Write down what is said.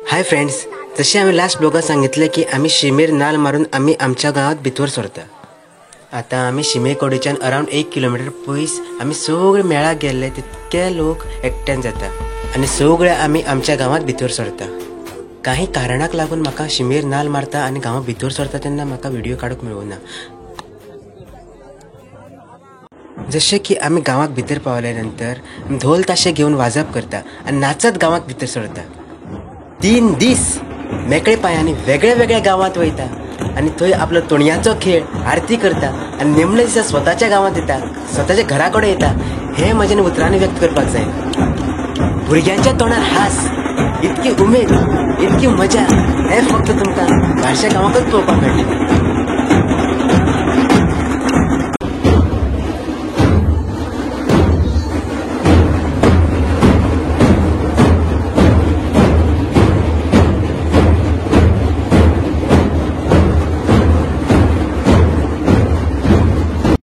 Hi friends, जसे आम्ही last ब्लॉगात सांगितले की आम्ही शिमेर नाल मारून आम्ही आमच्या गावात भितर सरता. आता आम्ही शिमेकोडीच्यान अराउंड 1 किलोमीटर पयस आम्ही सगळे मेळाक गेल्ले तितके लोक एकट्यान जाता आणि सगळे आम्ही आमच्या गावात भितर सरता. काही कारणाक लागून म्हाका शिमेर नाल मारता आणि गांवां भितर सरता तेन्ना म्हाका व्हिडिओ काडूंक मेळूना. जसे की आम्ही गावाक भितर पावल्यानंतर ढोल ताशे घेऊन वाजप करता आणि नाचत गावाक भितर सरता. 3 दीस मेकळे पायांनी वेगळ्या वेगळ्या गावात वयता आणि थंय आपलो तोणयाचो खेळ आरती करता आणि निमणे दिसा स्वताच्या गावात येता, स्वताच्या घरा कडेन येता. हे म्हज्यान उतरांनी व्यक्त करपाक जाय. भुरग्यांच्या तोंडार हास, इतकी उमेद, इतकी मजा हे फक्त तुमकां भाशा गांवाकच पळोवपाक मेळटलें.